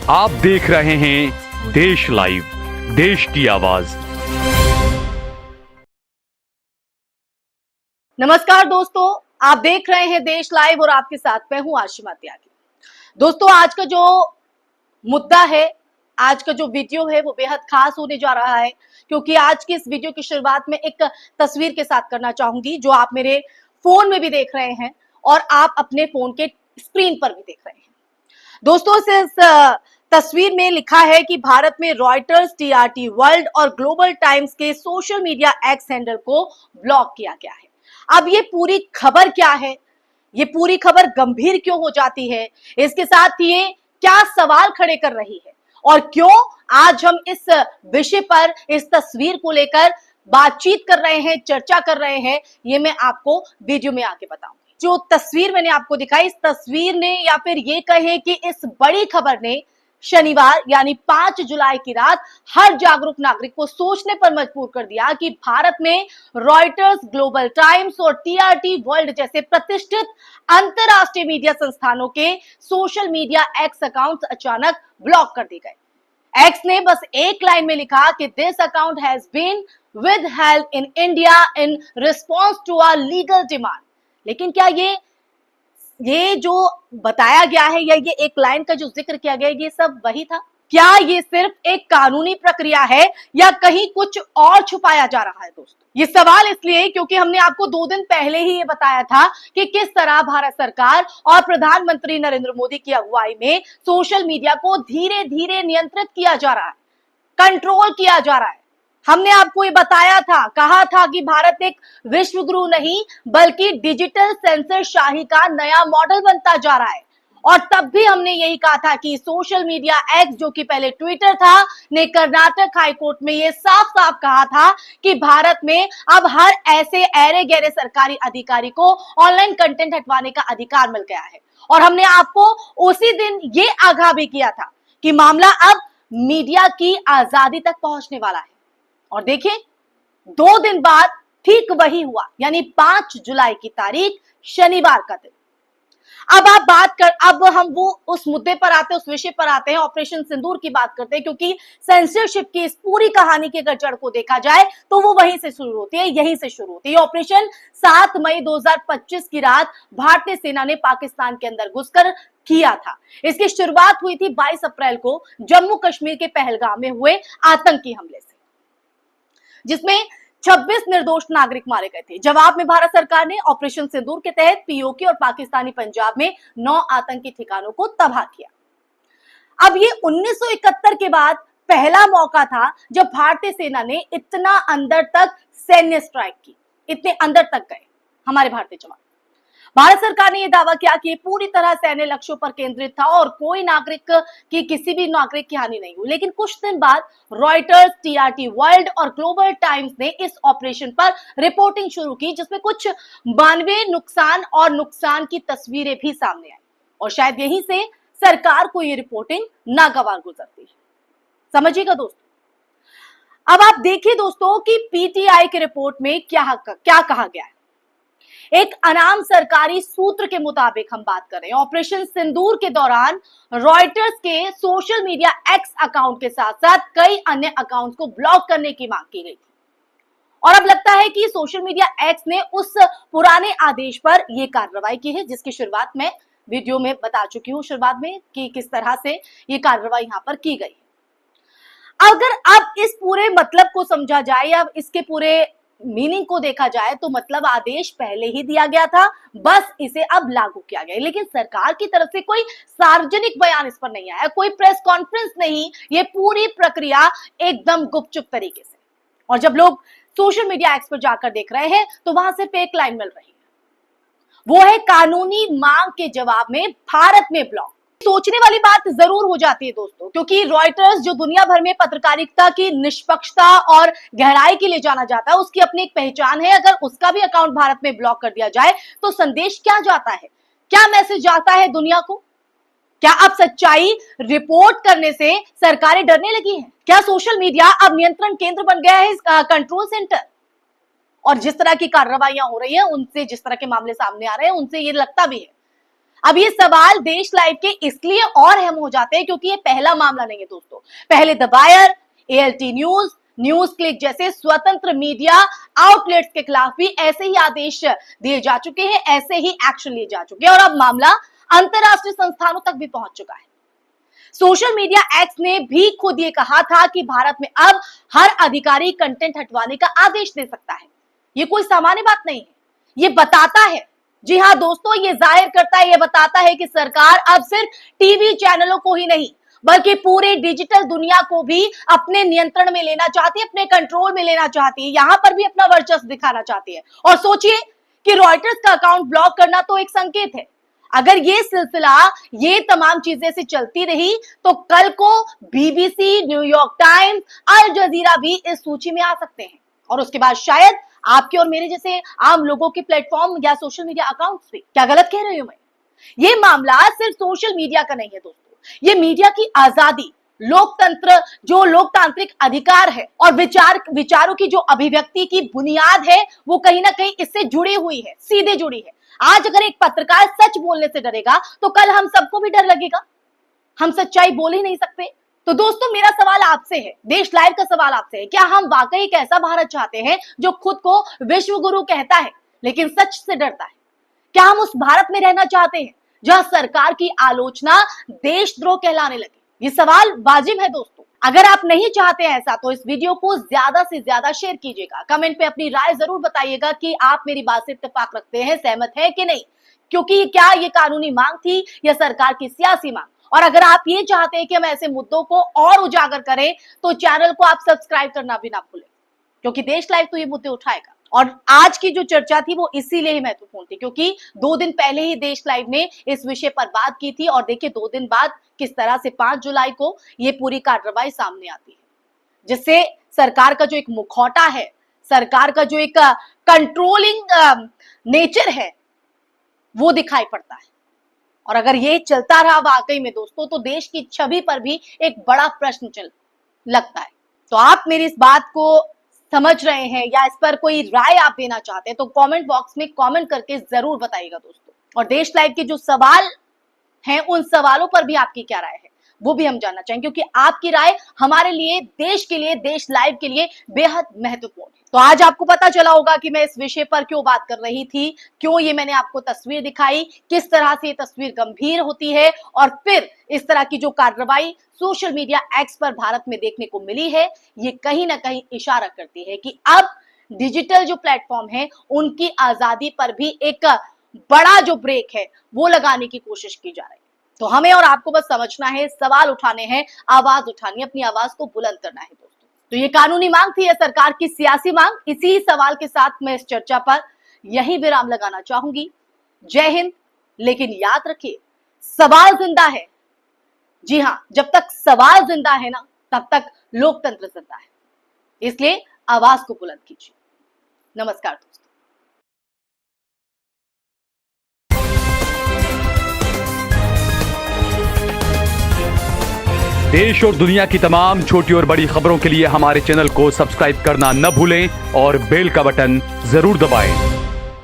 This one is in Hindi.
आप देख रहे हैं देश लाइव, देश की आवाज। नमस्कार दोस्तों, आप देख रहे हैं देश लाइव और आपके साथ मैं हूं आशिमा त्यागी। दोस्तों, आज का जो मुद्दा है, आज का जो वीडियो है वो बेहद खास होने जा रहा है, क्योंकि आज की इस वीडियो की शुरुआत में एक तस्वीर के साथ करना चाहूंगी जो आप मेरे फोन में भी देख रहे हैं और आप अपने फोन के स्क्रीन पर भी देख रहे हैं। दोस्तों, इस तस्वीर में लिखा है कि भारत में रॉयटर्स, टीआरटी वर्ल्ड और ग्लोबल टाइम्स के सोशल मीडिया एक्स हैंडल को ब्लॉक किया गया है। अब ये पूरी खबर क्या है, ये पूरी खबर गंभीर क्यों हो जाती है, इसके साथ ये क्या सवाल खड़े कर रही है और क्यों आज हम इस विषय पर, इस तस्वीर को लेकर बातचीत कर रहे हैं, चर्चा कर रहे हैं, ये मैं आपको वीडियो में आगे बताऊंगी। जो तस्वीर मैंने आपको दिखाई, इस तस्वीर ने, या फिर ये कहें कि इस बड़ी खबर ने शनिवार यानी 5 जुलाई की रात हर जागरूक नागरिक को सोचने पर मजबूर कर दिया कि भारत में रॉयटर्स, ग्लोबल टाइम्स और टीआरटी वर्ल्ड जैसे प्रतिष्ठित अंतरराष्ट्रीय मीडिया संस्थानों के सोशल मीडिया एक्स अकाउंट्स अचानक ब्लॉक कर दिए गए। एक्स ने बस एक लाइन में लिखा कि this account has been withheld in India in response to a legal demand. लेकिन क्या ये जो बताया गया है या ये एक लाइन का जो जिक्र किया गया है, ये सब वही था? क्या ये सिर्फ एक कानूनी प्रक्रिया है या कहीं कुछ और छुपाया जा रहा है? दोस्तों, ये सवाल इसलिए क्योंकि हमने आपको 2 दिन पहले ही ये बताया था कि किस तरह भारत सरकार और प्रधानमंत्री नरेंद्र मोदी की अगुवाई में सोशल मीडिया को धीरे धीरे नियंत्रित किया जा रहा है, कंट्रोल किया जा रहा है। हमने आपको ये बताया था, कहा था कि भारत एक विश्व गुरु नहीं बल्कि डिजिटल सेंसरशाही का नया मॉडल बनता जा रहा है। और तब भी हमने यही कहा था कि सोशल मीडिया एक्स, जो कि पहले ट्विटर था, ने कर्नाटक हाईकोर्ट में ये साफ साफ कहा था कि भारत में अब हर ऐसे ऐरे गहरे सरकारी अधिकारी को ऑनलाइन कंटेंट हटवाने का अधिकार मिल गया है। और हमने आपको उसी दिन ये आगाह भी किया था कि मामला अब मीडिया की आजादी तक पहुंचने वाला है। और देखिए, 2 दिन बाद ठीक वही हुआ, यानी 5 जुलाई की तारीख, शनिवार का दिन। अब हम वो उस मुद्दे पर आते हैं, उस विषय पर आते हैं, ऑपरेशन सिंदूर की बात करते हैं, क्योंकि सेंसरशिप की इस पूरी कहानी के अगर जड़ को देखा जाए तो वो वहीं से शुरू होती है, यहीं से शुरू होती है। ऑपरेशन 7 मई 2025 की रात भारतीय सेना ने पाकिस्तान के अंदर घुसकर किया था। इसकी शुरुआत हुई थी 22 अप्रैल को जम्मू कश्मीर के पहलगाम में हुए आतंकी हमले से, जिसमें 26 निर्दोष नागरिक मारे गए थे। जवाब में भारत सरकार ने ऑपरेशन सिंदूर के तहत पीओके और पाकिस्तानी पंजाब में 9 आतंकी ठिकानों को तबाह किया। अब ये 1971 के बाद पहला मौका था जब भारतीय सेना ने इतना अंदर तक सैन्य स्ट्राइक की, इतने अंदर तक गए हमारे भारतीय जवान। भारत सरकार ने यह दावा किया कि पूरी तरह सैन्य लक्ष्यों पर केंद्रित था और कोई नागरिक की, किसी भी नागरिक की हानि नहीं हुई। लेकिन कुछ दिन बाद रॉयटर्स, टीआरटी वर्ल्ड और ग्लोबल टाइम्स ने इस ऑपरेशन पर रिपोर्टिंग शुरू की, जिसमें कुछ मानवीय नुकसान और नुकसान की तस्वीरें भी सामने आई। और शायद यहीं से सरकार को यह रिपोर्टिंग नागवार गुजरती है। समझिएगा दोस्तों। अब आप देखिए दोस्तों कि पीटीआई की रिपोर्ट में क्या कहा गया है। एक अनाम सरकारी सूत्र के मुताबिक हम बात कर रहे हैं, ऑपरेशन सिंदूर के दौरान रॉयटर्स के सोशल मीडिया एक्स अकाउंट के साथ साथ कई अन्य अकाउंट्स को ब्लॉक करने की मांग की गई थी। और अब लगता है कि सोशल मीडिया एक्स ने उस पुराने आदेश पर यह कार्रवाई की है, जिसकी शुरुआत मैं वीडियो में बता चुकी हूं शुरुआत में कि किस तरह से यह कार्रवाई यहां पर की गई है। अगर अब इस पूरे मतलब को समझा जाए या इसके पूरे मीनिंग को देखा जाए तो मतलब आदेश पहले ही दिया गया था, बस इसे अब लागू किया गया। लेकिन सरकार की तरफ से कोई सार्वजनिक बयान इस पर नहीं आया, कोई प्रेस कॉन्फ्रेंस नहीं, ये पूरी प्रक्रिया एकदम गुपचुप तरीके से। और जब लोग सोशल मीडिया एक्स पर जाकर देख रहे हैं तो वहां सिर्फ एक लाइन मिल रही है, वो है कानूनी मांग के जवाब में भारत में ब्लॉक। सोचने वाली बात जरूर हो जाती है दोस्तों, क्योंकि रॉयटर्स, जो दुनिया भर में पत्रकारिता की निष्पक्षता और गहराई के लिए जाना जाता है, उसकी अपनी एक पहचान है। अगर उसका भी अकाउंट भारत में ब्लॉक कर दिया जाए तो संदेश क्या जाता है, क्या मैसेज जाता है दुनिया को? क्या अब सच्चाई रिपोर्ट करने से सरकारें डरने लगी हैं? क्या सोशल मीडिया अब नियंत्रण केंद्र बन गया है, कंट्रोल सेंटर? और जिस तरह की कार्रवाइयां हो रही है उनसे, जिस तरह के मामले सामने आ रहे हैं उनसे ये लगता भी है अब ये सवाल देश लाइव के इसलिए और अहम हो जाते हैं क्योंकि ये पहला मामला नहीं है दोस्तों। पहले the wire, ALT news, news click जैसे स्वतंत्र मीडिया आउटलेट्स के खिलाफ भी ऐसे ही आदेश दिए जा चुके हैं, ऐसे ही एक्शन लिए जा चुके हैं और अब मामला अंतरराष्ट्रीय संस्थानों तक भी पहुंच चुका है। सोशल मीडिया एक्ट ने भी खुद ये कहा था कि भारत में अब हर अधिकारी कंटेंट हटवाने का आदेश दे सकता है। ये कोई सामान्य बात नहीं है, ये बताता है, जी हां दोस्तों, ये जाहिर करता है, ये बताता है कि सरकार अब सिर्फ टीवी चैनलों को ही नहीं बल्कि पूरी डिजिटल दुनिया को भी अपने नियंत्रण में लेना चाहती है, अपने कंट्रोल में लेना चाहती है, यहां पर भी अपना वर्चस्व दिखाना चाहती है। और सोचिए कि रॉयटर्स का अकाउंट ब्लॉक करना तो एक संकेत है। अगर ये सिलसिला, ये तमाम चीजें से चलती रही तो कल को बीबीसी, न्यूयॉर्क टाइम्स, अल जजीरा भी इस सूची में आ सकते हैं और उसके बाद शायद आपके और मेरे जैसे आम लोगों के प्लेटफॉर्म या सोशल मीडिया अकाउंट्स भी। क्या गलत कह रही हूं मैं? ये मामला सिर्फ सोशल मीडिया का नहीं है दोस्तों, ये मीडिया की आजादी, लोकतंत्र, जो लोकतांत्रिक अधिकार है और विचारों की जो अभिव्यक्ति की बुनियाद है वो कहीं ना कहीं इससे जुड़ी हुई है, सीधे जुड़ी है। आज अगर एक पत्रकार सच बोलने से डरेगा तो कल हम सबको भी डर लगेगा, हम सच्चाई बोल ही नहीं सकते। तो दोस्तों मेरा सवाल आपसे है, देश लाइव का सवाल आपसे है, क्या हम वाकई एक ऐसा भारत चाहते हैं जो खुद को विश्व गुरु कहता है लेकिन सच से डरता है? क्या हम उस भारत में रहना चाहते हैं जहां सरकार की आलोचना देशद्रोह कहलाने लगे? ये सवाल वाजिब है दोस्तों। अगर आप नहीं चाहते ऐसा तो इस वीडियो को ज्यादा से ज्यादा शेयर कीजिएगा, कमेंट पे अपनी राय जरूर बताइएगा कि आप मेरी बात से इत्तेफाक रखते हैं, सहमत हैं कि नहीं, क्योंकि क्या ये कानूनी मांग थी या सरकार की सियासी मांग? और अगर आप ये चाहते हैं कि हम ऐसे मुद्दों को और उजागर करें तो चैनल को आप सब्सक्राइब करना भी ना भूलें, क्योंकि देश लाइव तो ये मुद्दे उठाएगा। और आज की जो चर्चा थी वो इसीलिए ही महत्वपूर्ण थी क्योंकि 2 दिन पहले ही देश लाइव ने इस विषय पर बात की थी और देखिए 2 दिन बाद किस तरह से 5 जुलाई को ये पूरी कार्रवाई सामने आती है, जिससे सरकार का जो एक मुखौटा है, सरकार का जो एक कंट्रोलिंग नेचर है वो दिखाई पड़ता है। और अगर ये चलता रहा वाकई में दोस्तों तो देश की छवि पर भी एक बड़ा प्रश्न लगता है। तो आप मेरी इस बात को समझ रहे हैं या इस पर कोई राय आप देना चाहते हैं तो कमेंट बॉक्स में कमेंट करके जरूर बताइएगा दोस्तों। और देश लाइव के जो सवाल हैं उन सवालों पर भी आपकी क्या राय है वो भी हम जानना चाहेंगे, क्योंकि आपकी राय हमारे लिए, देश के लिए, देश लाइव के लिए बेहद महत्वपूर्ण है। तो आज आपको पता चला होगा कि मैं इस विषय पर क्यों बात कर रही थी, क्यों ये मैंने आपको तस्वीर दिखाई, किस तरह से ये तस्वीर गंभीर होती है और फिर इस तरह की जो कार्रवाई सोशल मीडिया एक्ट पर भारत में देखने को मिली है, ये कहीं ना कहीं इशारा करती है कि अब डिजिटल जो प्लेटफॉर्म है उनकी आजादी पर भी एक बड़ा जो ब्रेक है वो लगाने की कोशिश की जा रही है। तो हमें और आपको बस समझना है, सवाल उठाने हैं, आवाज उठानी है, अपनी आवाज को बुलंद करना है दोस्तों। तो ये कानूनी मांग थी या सरकार की सियासी मांग? इसी सवाल के साथ मैं इस चर्चा पर यही विराम लगाना चाहूंगी। जय हिंद। लेकिन याद रखिए, सवाल जिंदा है। जी हां, जब तक सवाल जिंदा है ना तब तक लोकतंत्र जिंदा है, इसलिए आवाज को बुलंद कीजिए। नमस्कार दोस्तों। देश और दुनिया की तमाम छोटी और बड़ी खबरों के लिए हमारे चैनल को सब्सक्राइब करना न भूलें और बेल का बटन जरूर दबाएं।